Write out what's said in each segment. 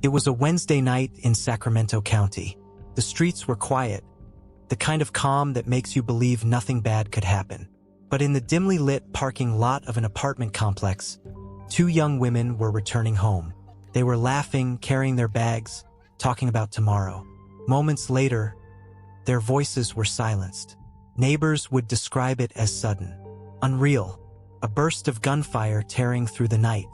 It was a Wednesday night in Sacramento County. The streets were quiet, the kind of calm that makes you believe nothing bad could happen. But in the dimly lit parking lot of an apartment complex, two young women were returning home. They were laughing, carrying their bags, talking about tomorrow. Moments later, their voices were silenced. Neighbors would describe it as sudden, unreal, a burst of gunfire tearing through the night,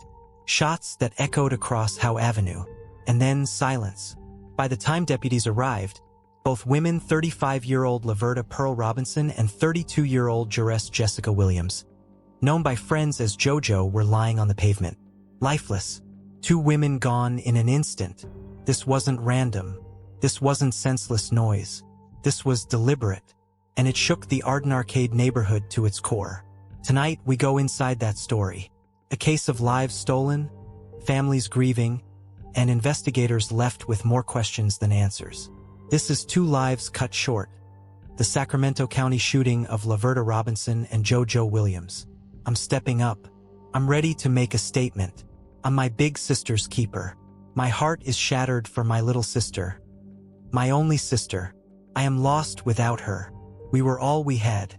shots that echoed across Howe Avenue, and then silence. By the time deputies arrived, both women, 35-year-old Laverta Pearl Robinson and 32-year-old Juress Jessica Williams, known by friends as JoJo, were lying on the pavement, lifeless. Two women gone in an instant. This wasn't random. This wasn't senseless noise. This was deliberate, and it shook the Arden Arcade neighborhood to its core. Tonight, we go inside that story. A case of lives stolen, families grieving, and investigators left with more questions than answers. This is Two Lives Cut Short, the Sacramento County shooting of Laverta Robinson and JoJo Williams. I'm stepping up. I'm ready to make a statement. I'm my big sister's keeper. My heart is shattered for my little sister. My only sister. I am lost without her. We were all we had.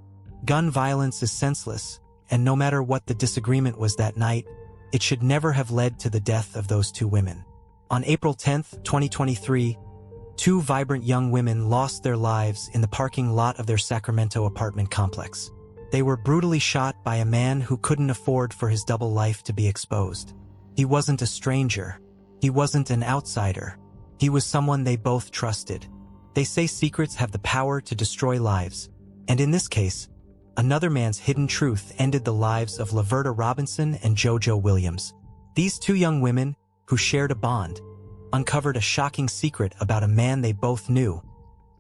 Gun violence is senseless, and no matter what the disagreement was that night, it should never have led to the death of those two women. On April 10, 2023, two vibrant young women lost their lives in the parking lot of their Sacramento apartment complex. They were brutally shot by a man who couldn't afford for his double life to be exposed. He wasn't a stranger. He wasn't an outsider. He was someone they both trusted. They say secrets have the power to destroy lives, and in this case, another man's hidden truth ended the lives of Laverta Robinson and JoJo Williams. These two young women, who shared a bond, uncovered a shocking secret about a man they both knew,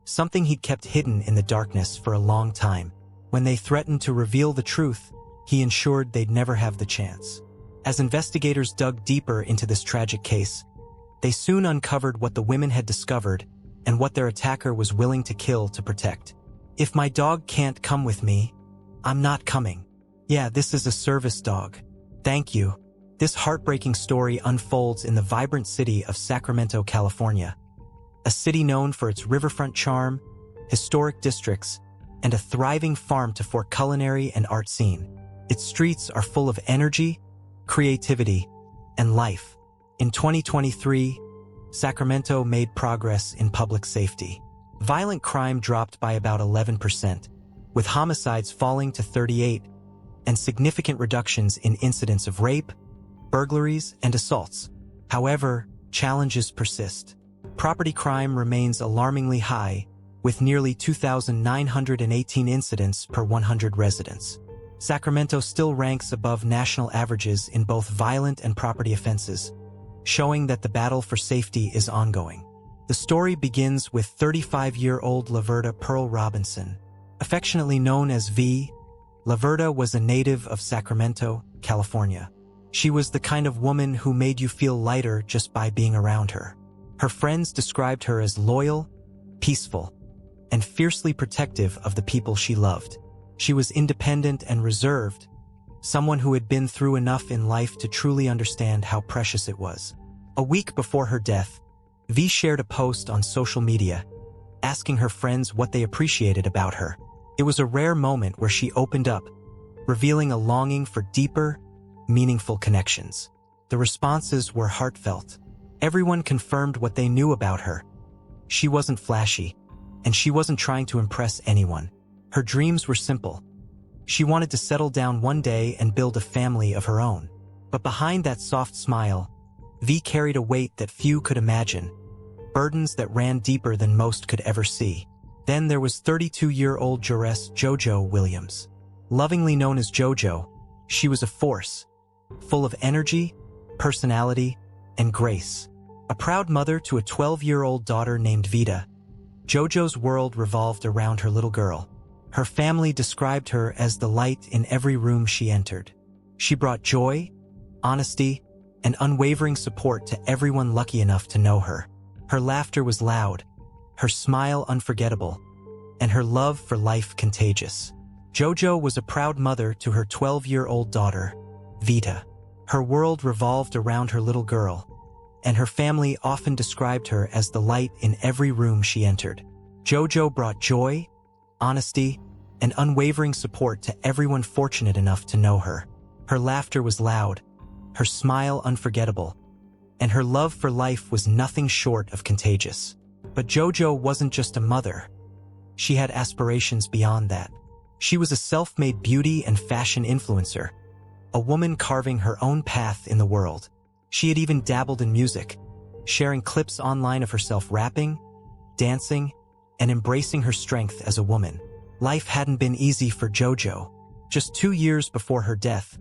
something he'd kept hidden in the darkness for a long time. When they threatened to reveal the truth, he ensured they'd never have the chance. As investigators dug deeper into this tragic case, they soon uncovered what the women had discovered and what their attacker was willing to kill to protect. If my dog can't come with me, I'm not coming. Yeah, this is a service dog. Thank you. This heartbreaking story unfolds in the vibrant city of Sacramento, California, a city known for its riverfront charm, historic districts, and a thriving farm-to-fork culinary and art scene. Its streets are full of energy, creativity, and life. In 2023, Sacramento made progress in public safety. Violent crime dropped by about 11%, with homicides falling to 38, and significant reductions in incidents of rape, burglaries, and assaults. However, challenges persist. Property crime remains alarmingly high, with nearly 2,918 incidents per 100 residents. Sacramento still ranks above national averages in both violent and property offenses, showing that the battle for safety is ongoing. The story begins with 35-year-old Laverta Pearl Robinson. Affectionately known as V, Laverta was a native of Sacramento, California. She was the kind of woman who made you feel lighter just by being around her. Her friends described her as loyal, peaceful, and fiercely protective of the people she loved. She was independent and reserved, someone who had been through enough in life to truly understand how precious it was. A week before her death, V shared a post on social media, asking her friends what they appreciated about her. It was a rare moment where she opened up, revealing a longing for deeper, meaningful connections. The responses were heartfelt. Everyone confirmed what they knew about her. She wasn't flashy, and she wasn't trying to impress anyone. Her dreams were simple. She wanted to settle down one day and build a family of her own. But behind that soft smile, V carried a weight that few could imagine, burdens that ran deeper than most could ever see. Then there was 32-year-old Juress JoJo Williams. Lovingly known as JoJo, she was a force, full of energy, personality, and grace. A proud mother to a 12-year-old daughter named Vita, JoJo's world revolved around her little girl. Her family described her as the light in every room she entered. She brought joy, honesty, and unwavering support to everyone lucky enough to know her. Her laughter was loud, her smile unforgettable, and her love for life contagious. JoJo was a proud mother to her 12-year-old daughter, Vita. Her world revolved around her little girl, and her family often described her as the light in every room she entered. JoJo brought joy, honesty, and unwavering support to everyone fortunate enough to know her. Her laughter was loud, her smile unforgettable, and her love for life was nothing short of contagious. But JoJo wasn't just a mother. She had aspirations beyond that. She was a self-made beauty and fashion influencer, a woman carving her own path in the world. She had even dabbled in music, sharing clips online of herself rapping, dancing, and embracing her strength as a woman. Life hadn't been easy for JoJo. Just 2 years before her death,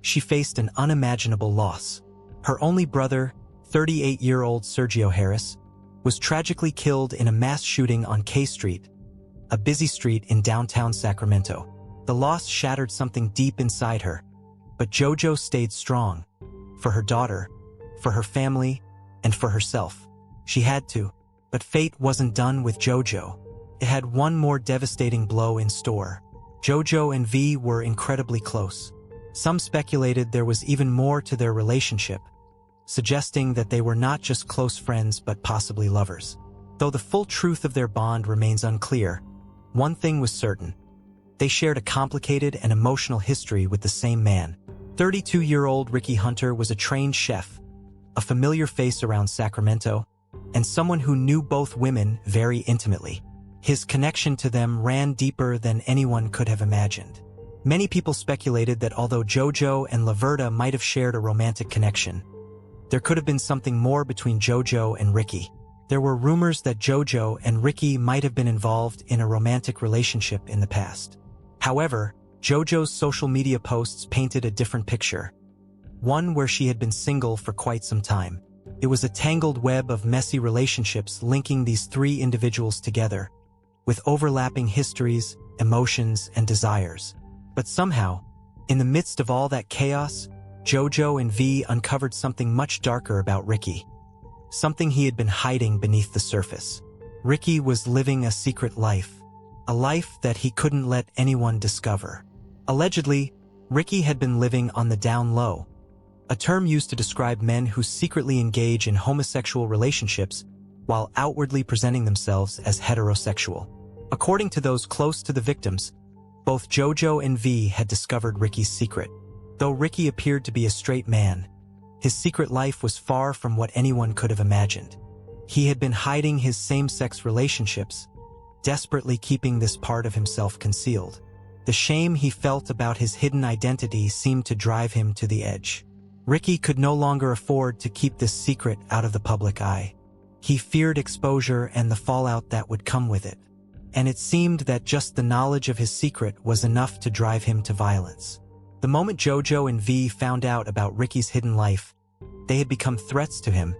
she faced an unimaginable loss. Her only brother, 38-year-old Sergio Harris, was tragically killed in a mass shooting on K Street, a busy street in downtown Sacramento. The loss shattered something deep inside her, but JoJo stayed strong. For her daughter, for her family, and for herself. She had to. But fate wasn't done with JoJo. It had one more devastating blow in store. JoJo and V were incredibly close. Some speculated there was even more to their relationship, suggesting that they were not just close friends but possibly lovers. Though the full truth of their bond remains unclear, one thing was certain. They shared a complicated and emotional history with the same man. 32-year-old Ricky Hunter was a trained chef, a familiar face around Sacramento, and someone who knew both women very intimately. His connection to them ran deeper than anyone could have imagined. Many people speculated that although JoJo and Laverta might have shared a romantic connection, there could have been something more between JoJo and Ricky. There were rumors that JoJo and Ricky might have been involved in a romantic relationship in the past. However, JoJo's social media posts painted a different picture, one where she had been single for quite some time. It was a tangled web of messy relationships linking these three individuals together, with overlapping histories, emotions, and desires. But somehow, in the midst of all that chaos, JoJo and V uncovered something much darker about Ricky. Something he had been hiding beneath the surface. Ricky was living a secret life, a life that he couldn't let anyone discover. Allegedly, Ricky had been living on the down low, a term used to describe men who secretly engage in homosexual relationships while outwardly presenting themselves as heterosexual. According to those close to the victims, both JoJo and V had discovered Ricky's secret. Though Ricky appeared to be a straight man, his secret life was far from what anyone could have imagined. He had been hiding his same-sex relationships, desperately keeping this part of himself concealed. The shame he felt about his hidden identity seemed to drive him to the edge. Ricky could no longer afford to keep this secret out of the public eye. He feared exposure and the fallout that would come with it. And it seemed that just the knowledge of his secret was enough to drive him to violence. The moment JoJo and V found out about Ricky's hidden life, they had become threats to him,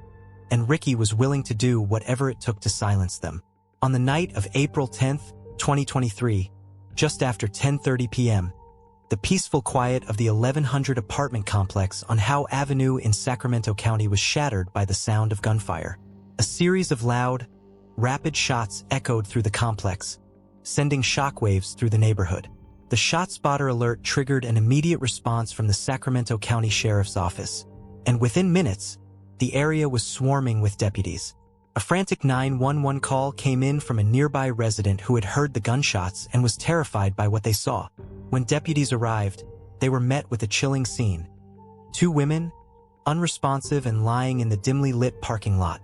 and Ricky was willing to do whatever it took to silence them. On the night of April 10, 2023, just after 10:30 p.m., the peaceful quiet of the 1100 apartment complex on Howe Avenue in Sacramento County was shattered by the sound of gunfire. A series of loud, rapid shots echoed through the complex, sending shockwaves through the neighborhood. The ShotSpotter alert triggered an immediate response from the Sacramento County Sheriff's Office, and within minutes, the area was swarming with deputies. A frantic 911 call came in from a nearby resident who had heard the gunshots and was terrified by what they saw. When deputies arrived, they were met with a chilling scene. 2 women, unresponsive and lying in the dimly lit parking lot,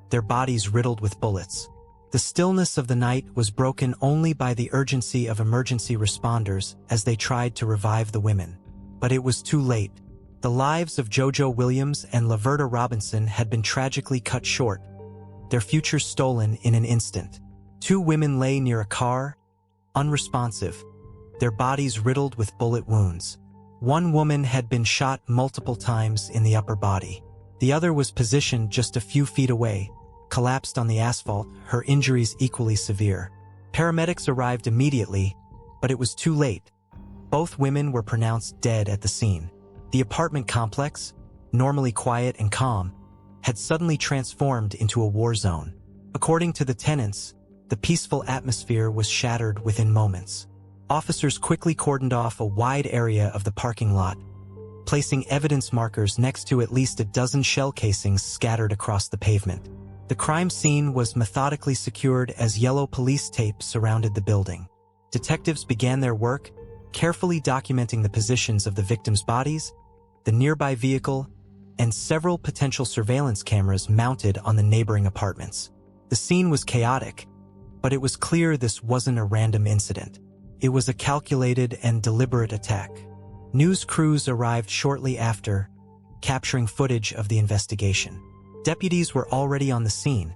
their bodies riddled with bullets. The stillness of the night was broken only by the urgency of emergency responders as they tried to revive the women. But it was too late. The lives of JoJo Williams and Laverta Robinson had been tragically cut short, their futures stolen in an instant. 2 women lay near a car, unresponsive, their bodies riddled with bullet wounds. 1 woman had been shot multiple times in the upper body. The other was positioned just a few feet away, collapsed on the asphalt, her injuries equally severe. Paramedics arrived immediately, but it was too late. Both women were pronounced dead at the scene. The apartment complex, normally quiet and calm, had suddenly transformed into a war zone. According to the tenants, the peaceful atmosphere was shattered within moments. Officers quickly cordoned off a wide area of the parking lot, placing evidence markers next to at least a dozen shell casings scattered across the pavement. The crime scene was methodically secured as yellow police tape surrounded the building. Detectives began their work, carefully documenting the positions of the victims' bodies, the nearby vehicle, and several potential surveillance cameras mounted on the neighboring apartments. The scene was chaotic, but it was clear this wasn't a random incident. It was a calculated and deliberate attack. News crews arrived shortly after, capturing footage of the investigation. Deputies were already on the scene,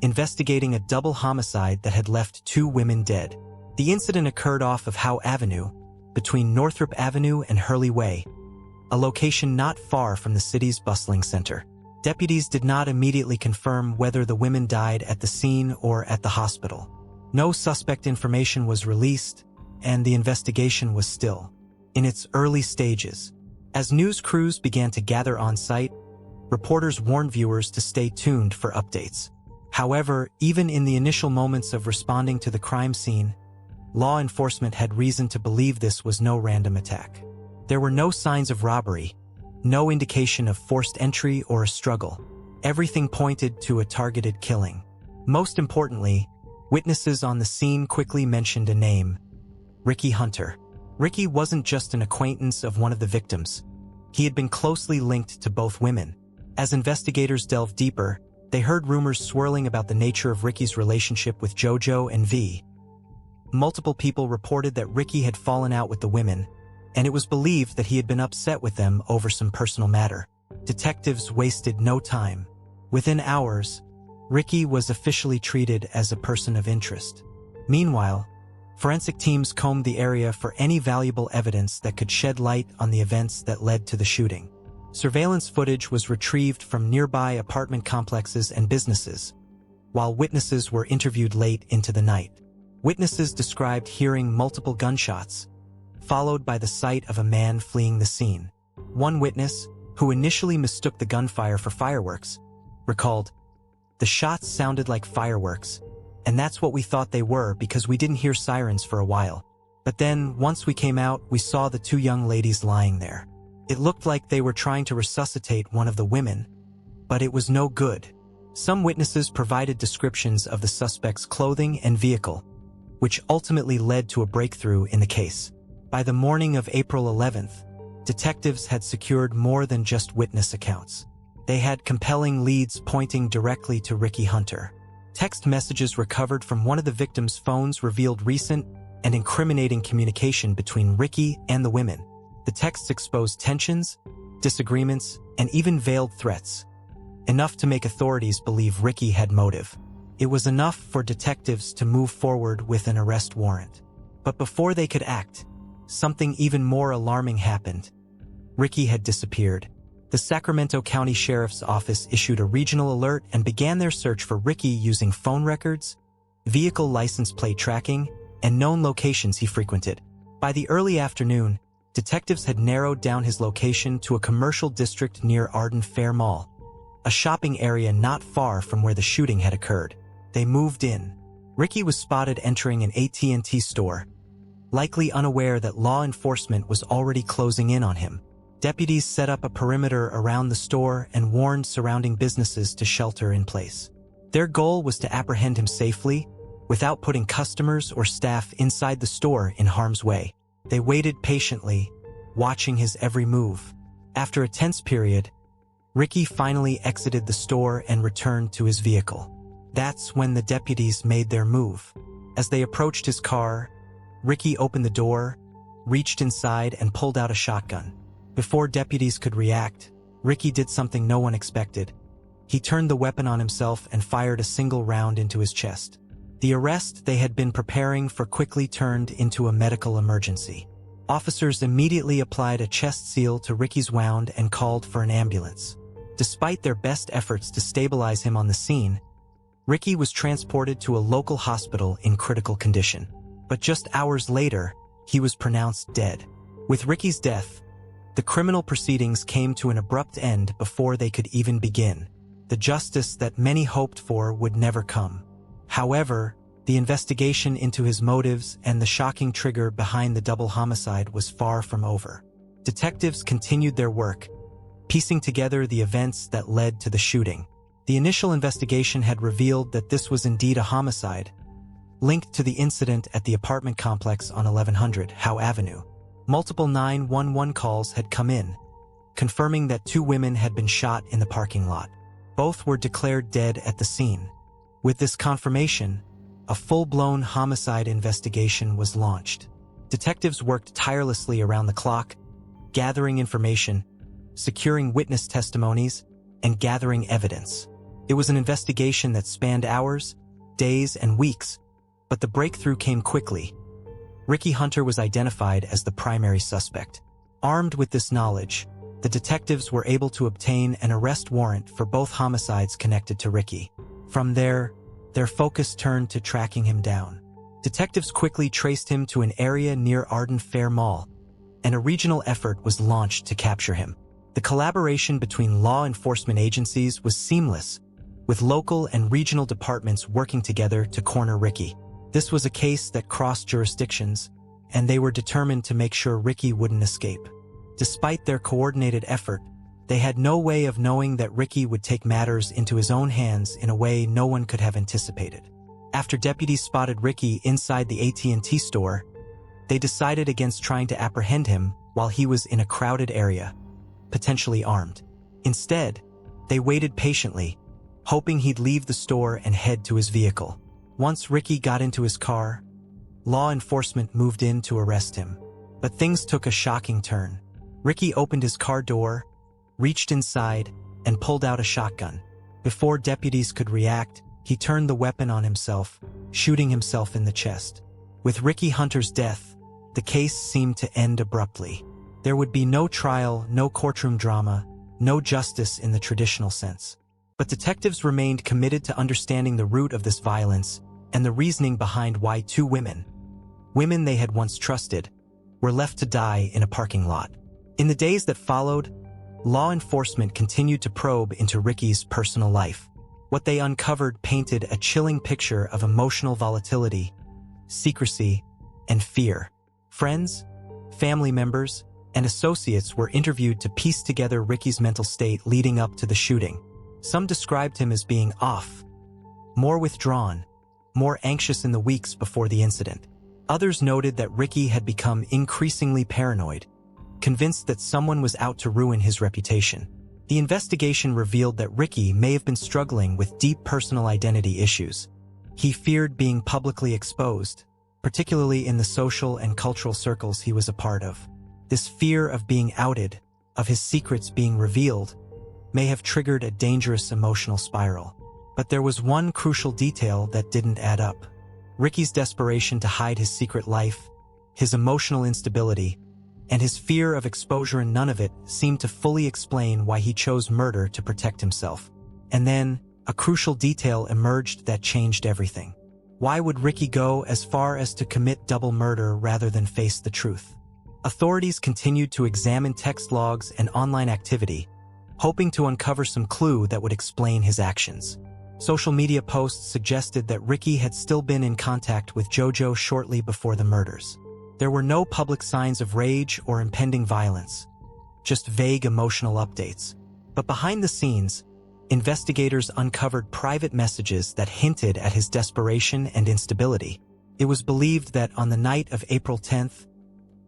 investigating a double homicide that had left 2 women dead. The incident occurred off of Howe Avenue, between Northrop Avenue and Hurley Way, a location not far from the city's bustling center. Deputies did not immediately confirm whether the women died at the scene or at the hospital. No suspect information was released, and the investigation was still in its early stages. As news crews began to gather on site, reporters warned viewers to stay tuned for updates. However, even in the initial moments of responding to the crime scene, law enforcement had reason to believe this was no random attack. There were no signs of robbery, no indication of forced entry or a struggle. Everything pointed to a targeted killing. Most importantly, witnesses on the scene quickly mentioned a name: Ricky Hunter. Ricky wasn't just an acquaintance of one of the victims. He had been closely linked to both women. As investigators delved deeper, they heard rumors swirling about the nature of Ricky's relationship with JoJo and V. Multiple people reported that Ricky had fallen out with the women, and it was believed that he had been upset with them over some personal matter. Detectives wasted no time. Within hours, Ricky was officially treated as a person of interest. Meanwhile, forensic teams combed the area for any valuable evidence that could shed light on the events that led to the shooting. Surveillance footage was retrieved from nearby apartment complexes and businesses, while witnesses were interviewed late into the night. Witnesses described hearing multiple gunshots, followed by the sight of a man fleeing the scene. One witness, who initially mistook the gunfire for fireworks, recalled, "The shots sounded like fireworks, and that's what we thought they were because we didn't hear sirens for a while. But then, once we came out, we saw the 2 young ladies lying there. It looked like they were trying to resuscitate one of the women, but it was no good." Some witnesses provided descriptions of the suspect's clothing and vehicle, which ultimately led to a breakthrough in the case. By the morning of April 11th, detectives had secured more than just witness accounts. They had compelling leads pointing directly to Ricky Hunter. Text messages recovered from one of the victims' phones revealed recent and incriminating communication between Ricky and the women. The texts exposed tensions, disagreements, and even veiled threats, enough to make authorities believe Ricky had motive. It was enough for detectives to move forward with an arrest warrant. But before they could act, something even more alarming happened. Ricky had disappeared. The Sacramento County Sheriff's Office issued a regional alert and began their search for Ricky using phone records, vehicle license plate tracking, and known locations he frequented. By the early afternoon, detectives had narrowed down his location to a commercial district near Arden Fair Mall, a shopping area not far from where the shooting had occurred. They moved in. Ricky was spotted entering an AT&T store, likely unaware that law enforcement was already closing in on him. Deputies set up a perimeter around the store and warned surrounding businesses to shelter in place. Their goal was to apprehend him safely, without putting customers or staff inside the store in harm's way. They waited patiently, watching his every move. After a tense period, Ricky finally exited the store and returned to his vehicle. That's when the deputies made their move. As they approached his car, Ricky opened the door, reached inside, and pulled out a shotgun. Before deputies could react, Ricky did something no one expected. He turned the weapon on himself and fired a single round into his chest. The arrest they had been preparing for quickly turned into a medical emergency. Officers immediately applied a chest seal to Ricky's wound and called for an ambulance. Despite their best efforts to stabilize him on the scene, Ricky was transported to a local hospital in critical condition. But just hours later, he was pronounced dead. With Ricky's death, the criminal proceedings came to an abrupt end before they could even begin. The justice that many hoped for would never come. However, the investigation into his motives and the shocking trigger behind the double homicide was far from over. Detectives continued their work, piecing together the events that led to the shooting. The initial investigation had revealed that this was indeed a homicide, linked to the incident at the apartment complex on 1100 Howe Avenue. Multiple 911 calls had come in, confirming that 2 women had been shot in the parking lot. Both were declared dead at the scene. With this confirmation, a full-blown homicide investigation was launched. Detectives worked tirelessly around the clock, gathering information, securing witness testimonies, and gathering evidence. It was an investigation that spanned hours, days, and weeks, but the breakthrough came quickly. Ricky Hunter was identified as the primary suspect. Armed with this knowledge, the detectives were able to obtain an arrest warrant for both homicides connected to Ricky. From there, their focus turned to tracking him down. Detectives quickly traced him to an area near Arden Fair Mall, and a regional effort was launched to capture him. The collaboration between law enforcement agencies was seamless, with local and regional departments working together to corner Ricky. This was a case that crossed jurisdictions, and they were determined to make sure Ricky wouldn't escape. Despite their coordinated effort, they had no way of knowing that Ricky would take matters into his own hands in a way no one could have anticipated. After deputies spotted Ricky inside the AT&T store, they decided against trying to apprehend him while he was in a crowded area, potentially armed. Instead, they waited patiently, hoping he'd leave the store and head to his vehicle. Once Ricky got into his car, law enforcement moved in to arrest him. But things took a shocking turn. Ricky opened his car door, reached inside, and pulled out a shotgun. Before deputies could react, he turned the weapon on himself, shooting himself in the chest. With Ricky Hunter's death, the case seemed to end abruptly. There would be no trial, no courtroom drama, no justice in the traditional sense. But detectives remained committed to understanding the root of this violence and the reasoning behind why 2 women they had once trusted, were left to die in a parking lot. In the days that followed, law enforcement continued to probe into Ricky's personal life. What they uncovered painted a chilling picture of emotional volatility, secrecy, and fear. Friends, family members, and associates were interviewed to piece together Ricky's mental state leading up to the shooting. Some described him as being off, more withdrawn, more anxious in the weeks before the incident. Others noted that Ricky had become increasingly paranoid, convinced that someone was out to ruin his reputation. The investigation revealed that Ricky may have been struggling with deep personal identity issues. He feared being publicly exposed, particularly in the social and cultural circles he was a part of. This fear of being outed, of his secrets being revealed, may have triggered a dangerous emotional spiral. But there was one crucial detail that didn't add up. Ricky's desperation to hide his secret life, his emotional instability, and his fear of exposure, and none of it seemed to fully explain why he chose murder to protect himself. And then, a crucial detail emerged that changed everything. Why would Ricky go as far as to commit double murder rather than face the truth? Authorities continued to examine text logs and online activity, hoping to uncover some clue that would explain his actions. Social media posts suggested that Ricky had still been in contact with JoJo shortly before the murders. There were no public signs of rage or impending violence, just vague emotional updates. But behind the scenes, investigators uncovered private messages that hinted at his desperation and instability. It was believed that on the night of April 10th,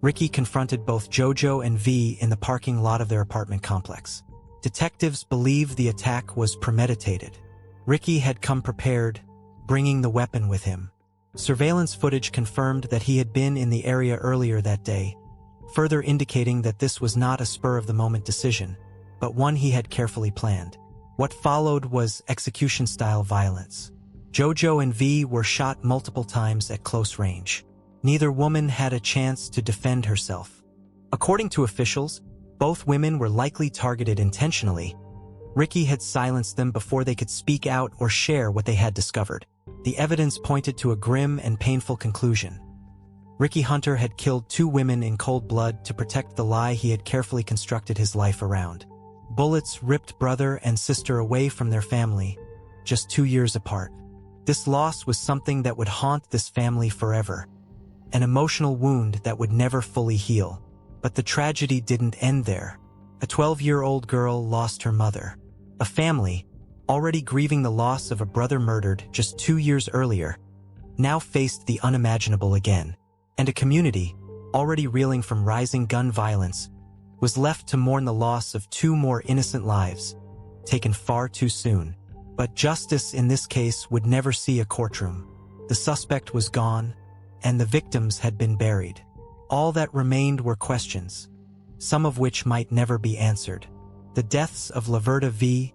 Ricky confronted both JoJo and V in the parking lot of their apartment complex. Detectives believe the attack was premeditated. Ricky had come prepared, bringing the weapon with him. Surveillance footage confirmed that he had been in the area earlier that day, further indicating that this was not a spur-of-the-moment decision, but one he had carefully planned. What followed was execution-style violence. JoJo and V were shot multiple times at close range. Neither woman had a chance to defend herself. According to officials, both women were likely targeted intentionally. Ricky had silenced them before they could speak out or share what they had discovered. The evidence pointed to a grim and painful conclusion. Ricky Hunter had killed 2 women in cold blood to protect the lie he had carefully constructed his life around. Bullets ripped brother and sister away from their family, just 2 years apart. This loss was something that would haunt this family forever, an emotional wound that would never fully heal. But the tragedy didn't end there. A 12-year-old girl lost her mother. A family, already grieving the loss of a brother murdered just 2 years earlier, now faced the unimaginable again. And a community, already reeling from rising gun violence, was left to mourn the loss of 2 more innocent lives, taken far too soon. But justice in this case would never see a courtroom. The suspect was gone, and the victims had been buried. All that remained were questions, some of which might never be answered. The deaths of Laverta V.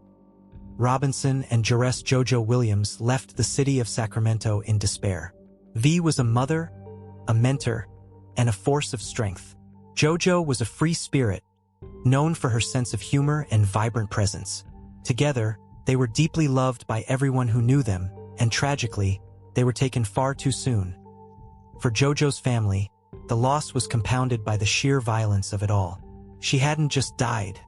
Robinson and Juress JoJo Williams left the city of Sacramento in despair. V was a mother, a mentor, and a force of strength. JoJo was a free spirit, known for her sense of humor and vibrant presence. Together, they were deeply loved by everyone who knew them, and tragically, they were taken far too soon. For JoJo's family, the loss was compounded by the sheer violence of it all. She hadn't just died.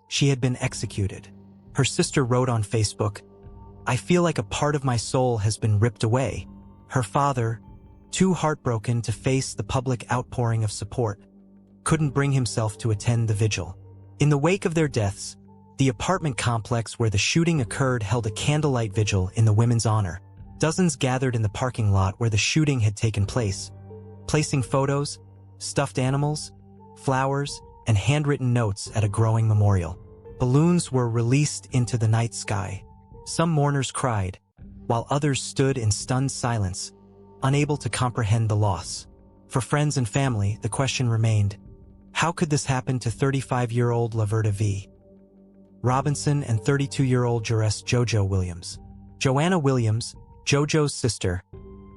She had been executed. Her sister wrote on Facebook, "I feel like a part of my soul has been ripped away." Her father, too heartbroken to face the public outpouring of support, couldn't bring himself to attend the vigil. In the wake of their deaths, the apartment complex where the shooting occurred held a candlelight vigil in the women's honor. Dozens gathered in the parking lot where the shooting had taken place, placing photos, stuffed animals, flowers, and handwritten notes at a growing memorial. Balloons were released into the night sky. Some mourners cried, while others stood in stunned silence, unable to comprehend the loss. For friends and family, the question remained, how could this happen to 35-year-old Laverta V. Robinson and 32-year-old Juress JoJo Williams? Joanna Williams, JoJo's sister,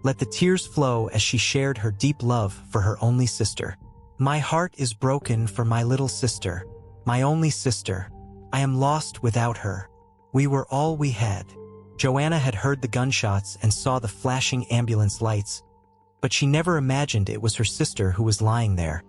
let the tears flow as she shared her deep love for her only sister. "My heart is broken for my little sister, my only sister. I am lost without her. We were all we had." Joanna had heard the gunshots and saw the flashing ambulance lights, but she never imagined it was her sister who was lying there,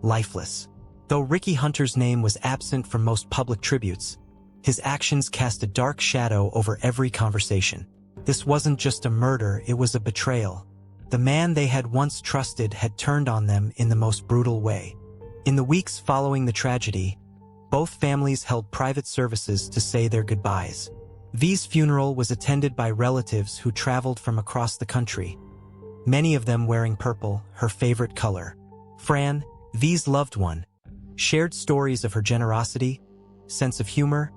lifeless. Though Ricky Hunter's name was absent from most public tributes, his actions cast a dark shadow over every conversation. This wasn't just a murder, it was a betrayal. The man they had once trusted had turned on them in the most brutal way. In the weeks following the tragedy, both families held private services to say their goodbyes. V's funeral was attended by relatives who traveled from across the country, many of them wearing purple, her favorite color. Fran, V's loved one, shared stories of her generosity, sense of humor,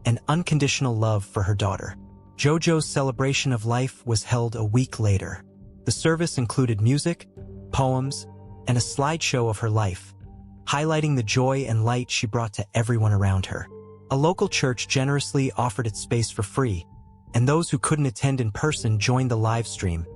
and unconditional love for her daughter. JoJo's celebration of life was held a week later. The service included music, poems, and a slideshow of her life, highlighting the joy and light she brought to everyone around her. A local church generously offered its space for free, and those who couldn't attend in person joined the live stream,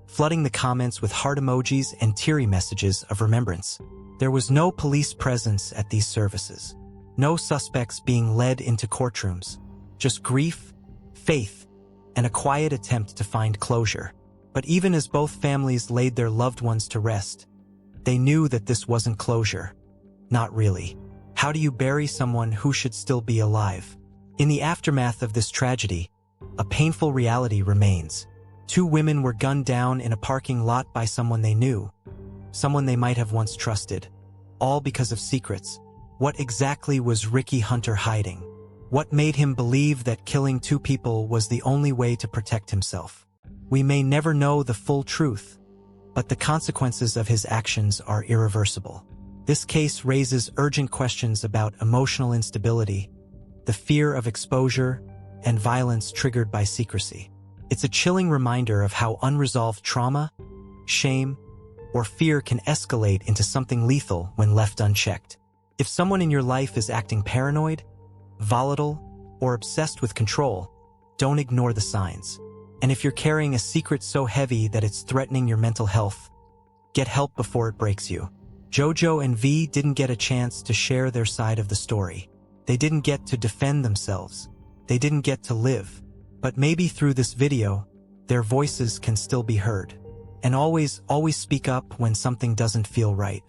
flooding the comments with heart emojis and teary messages of remembrance. There was no police presence at these services, no suspects being led into courtrooms, just grief, faith, and a quiet attempt to find closure. But even as both families laid their loved ones to rest, they knew that this wasn't closure. Not really. How do you bury someone who should still be alive? In the aftermath of this tragedy, a painful reality remains. 2 women were gunned down in a parking lot by someone they knew, someone they might have once trusted, all because of secrets. What exactly was Ricky Hunter hiding? What made him believe that killing 2 people was the only way to protect himself? We may never know the full truth, but the consequences of his actions are irreversible. This case raises urgent questions about emotional instability, the fear of exposure, and violence triggered by secrecy. It's a chilling reminder of how unresolved trauma, shame, or fear can escalate into something lethal when left unchecked. If someone in your life is acting paranoid, volatile, or obsessed with control, don't ignore the signs. And if you're carrying a secret so heavy that it's threatening your mental health, get help before it breaks you. JoJo and V didn't get a chance to share their side of the story. They didn't get to defend themselves. They didn't get to live. But maybe through this video, their voices can still be heard. And always speak up when something doesn't feel right.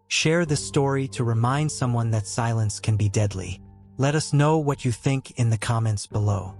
Share this story to remind someone that silence can be deadly. Let us know what you think in the comments below.